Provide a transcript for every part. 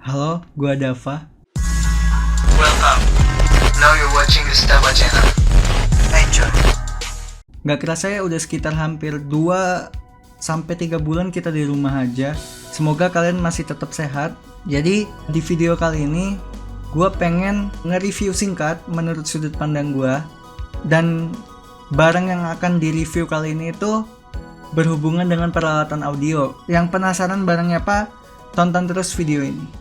Halo, gua Dava. Welcome. Now you're watching the Stava channel. Enjoy. Gak kerasa ya udah sekitar hampir 2-3 bulan kita di rumah aja. Semoga kalian masih tetap sehat. Jadi di video kali ini gua pengen nge-review singkat menurut sudut pandang gua. Dan barang yang akan di-review kali ini itu berhubungan dengan peralatan audio. Yang penasaran barangnya apa? Tonton terus video ini.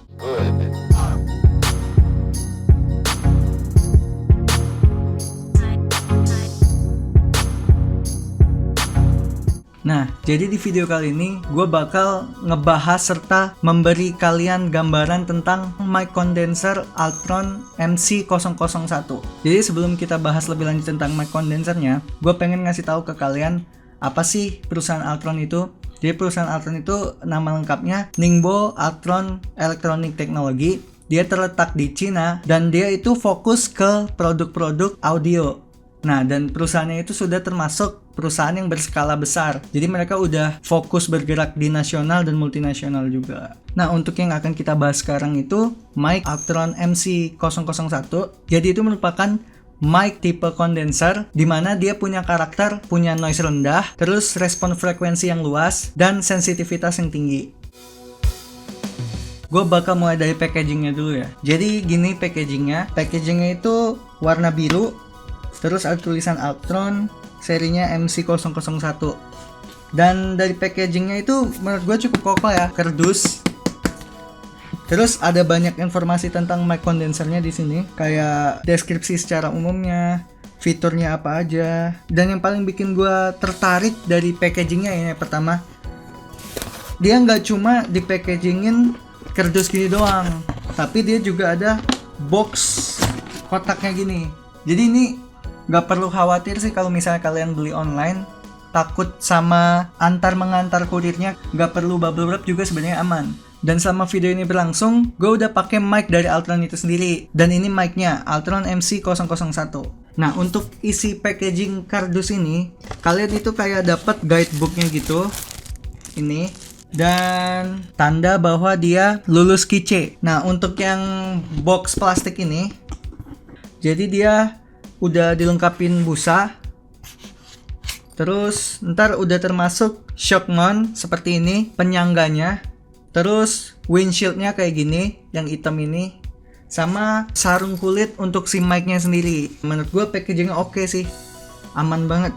Nah, jadi di video kali ini gue bakal ngebahas serta memberi kalian gambaran tentang mic condenser Altron MC001. Jadi sebelum kita bahas lebih lanjut tentang mic condensernya, gue pengen ngasih tahu ke kalian apa sih perusahaan Altron itu. Jadi perusahaan Altron itu nama lengkapnya Ningbo Altron Electronic Technology. Dia terletak di Cina dan dia itu fokus ke produk-produk audio. Nah, dan perusahaannya itu sudah termasuk perusahaan yang berskala besar. Jadi mereka udah fokus bergerak di nasional dan multinasional juga. Nah, untuk yang akan kita bahas sekarang itu mic Altron MC001. Jadi itu merupakan mic tipe kondenser di mana dia punya karakter, punya noise rendah, terus respon frekuensi yang luas dan sensitivitas yang tinggi. Gue bakal mulai dari packagingnya dulu ya. Jadi gini packagingnya. Packagingnya itu warna biru, terus ada tulisan Altron, serinya MC001. Dan dari packagingnya itu menurut gue cukup kokoh ya, kardus. Terus ada banyak informasi tentang mic condensernya di sini, kayak deskripsi secara umumnya, fiturnya apa aja. Dan yang paling bikin gue tertarik dari packagingnya ini pertama, dia nggak cuma di packagingin kardus gini doang, tapi dia juga ada box kotaknya gini. Jadi ini nggak perlu khawatir sih kalau misalnya kalian beli online, takut sama antar mengantar kurirnya, nggak perlu bubble wrap juga sebenarnya aman. Dan selama video ini berlangsung, gue udah pakai mic dari Altron itu sendiri. Dan ini mic-nya, Altron MC001. Nah, untuk isi packaging kardus ini, kalian itu kayak dapat guidebook-nya gitu. Ini. Dan tanda bahwa dia lulus QC. Nah, untuk yang box plastik ini, jadi dia udah dilengkapin busa. Terus ntar udah termasuk shock mount seperti ini, penyangganya. Terus windshieldnya kayak gini, yang hitam ini, sama sarung kulit untuk si mic-nya sendiri. Menurut gue packagingnya oke sih, aman banget.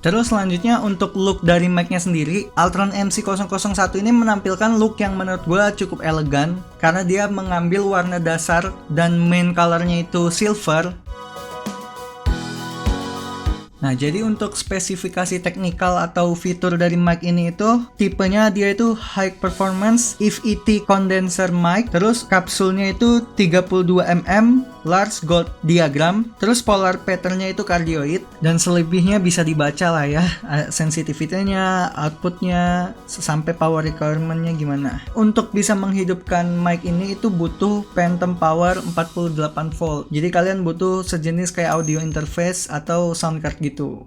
Terus selanjutnya untuk look dari mic-nya sendiri, Altron MC001 ini menampilkan look yang menurut gue cukup elegan karena dia mengambil warna dasar dan main colornya itu silver. Nah, jadi untuk spesifikasi teknikal atau fitur dari mic ini itu tipenya dia itu high performance FET condenser mic, terus kapsulnya itu 32 mm large gold diagram, terus polar patternnya itu cardioid, dan selebihnya bisa dibaca lah ya sensitivitasnya, outputnya, sampai power requirementnya gimana. Untuk bisa menghidupkan mic ini itu butuh phantom power 48 volt, jadi kalian butuh sejenis kayak audio interface atau sound card gitu.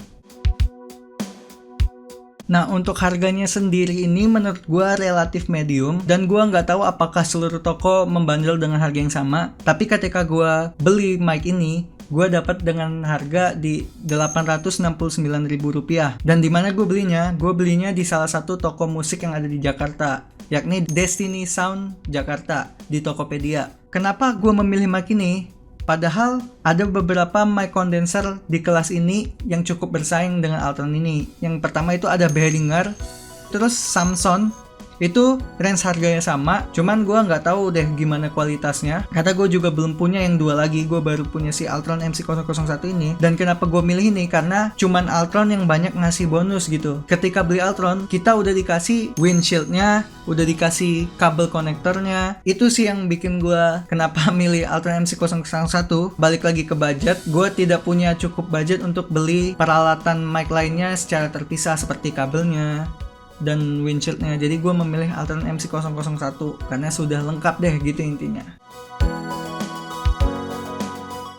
Nah, untuk harganya sendiri ini menurut gue relatif medium, dan gue nggak tahu apakah seluruh toko membandel dengan harga yang sama. Tapi ketika gue beli mic ini, gue dapat dengan harga di Rp869.000. Dan di mana gue belinya? Gue belinya di salah satu toko musik yang ada di Jakarta, yakni Destiny Sound Jakarta di Tokopedia. Kenapa gue memilih mic ini? Padahal ada beberapa mic condenser di kelas ini yang cukup bersaing dengan Altron ini. Yang pertama itu ada Behringer, terus Samson. Itu range harganya sama, cuman gue nggak tahu deh gimana kualitasnya. Karena gue juga belum punya yang dua lagi, gue baru punya si Altron MC001 ini. Dan kenapa gue milih ini? Karena cuman Altron yang banyak ngasih bonus gitu. Ketika beli Altron, kita udah dikasih windshieldnya, udah dikasih kabel konektornya. Itu sih yang bikin gue kenapa milih Altron MC001. Balik lagi ke budget, gue tidak punya cukup budget untuk beli peralatan mic lainnya secara terpisah seperti kabelnya dan windshieldnya. Jadi gue memilih Altron MC001 karena sudah lengkap deh gitu intinya.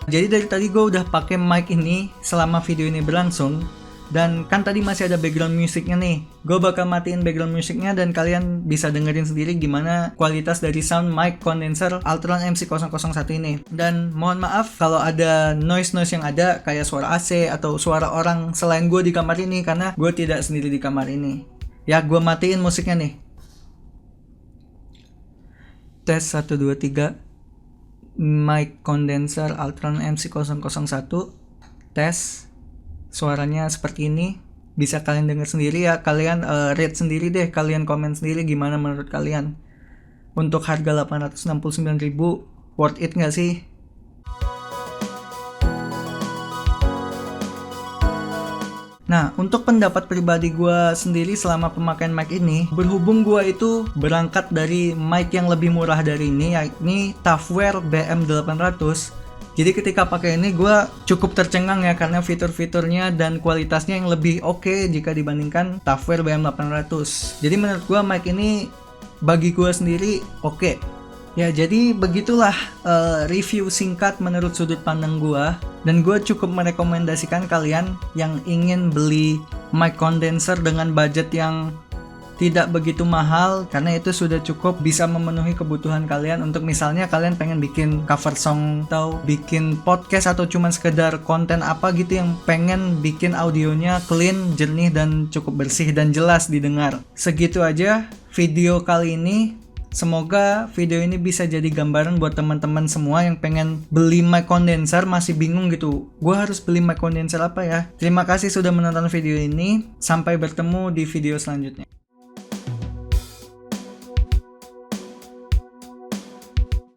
Jadi dari tadi gue udah pakai mic ini selama video ini berlangsung. Dan kan tadi masih ada background musiknya nih. Gue bakal matiin background musiknya dan kalian bisa dengerin sendiri gimana kualitas dari sound mic condenser Altron MC001 ini. Dan mohon maaf kalau ada noise-noise yang ada kayak suara AC atau suara orang selain gue di kamar ini, karena gue tidak sendiri di kamar ini. Ya, gue matiin musiknya nih. Tes 1 2 3. Mic condenser Altron MC001. Tes. Suaranya seperti ini. Bisa kalian dengar sendiri ya. Kalian rate sendiri deh. Kalian komen sendiri gimana menurut kalian. Untuk harga 869.000 worth it gak sih? Nah, untuk pendapat pribadi gue sendiri selama pemakaian mic ini, berhubung gue itu berangkat dari mic yang lebih murah dari ini, yakni Tafware BM800. Jadi ketika pakai ini gue cukup tercengang ya, karena fitur-fiturnya dan kualitasnya yang lebih oke jika dibandingkan Tafware BM800. Jadi menurut gue mic ini bagi gue sendiri oke. Ya, jadi begitulah review singkat menurut sudut pandang gue. Dan gue cukup merekomendasikan kalian yang ingin beli mic condenser dengan budget yang tidak begitu mahal, karena itu sudah cukup bisa memenuhi kebutuhan kalian. Untuk misalnya kalian pengen bikin cover song atau bikin podcast atau cuman sekedar konten apa gitu yang pengen bikin audionya clean, jernih, dan cukup bersih dan jelas didengar. Segitu aja video kali ini. Semoga video ini bisa jadi gambaran buat teman-teman semua yang pengen beli mic condenser, masih bingung gitu, gue harus beli mic condenser apa ya. Terima kasih sudah menonton video ini. Sampai bertemu di video selanjutnya.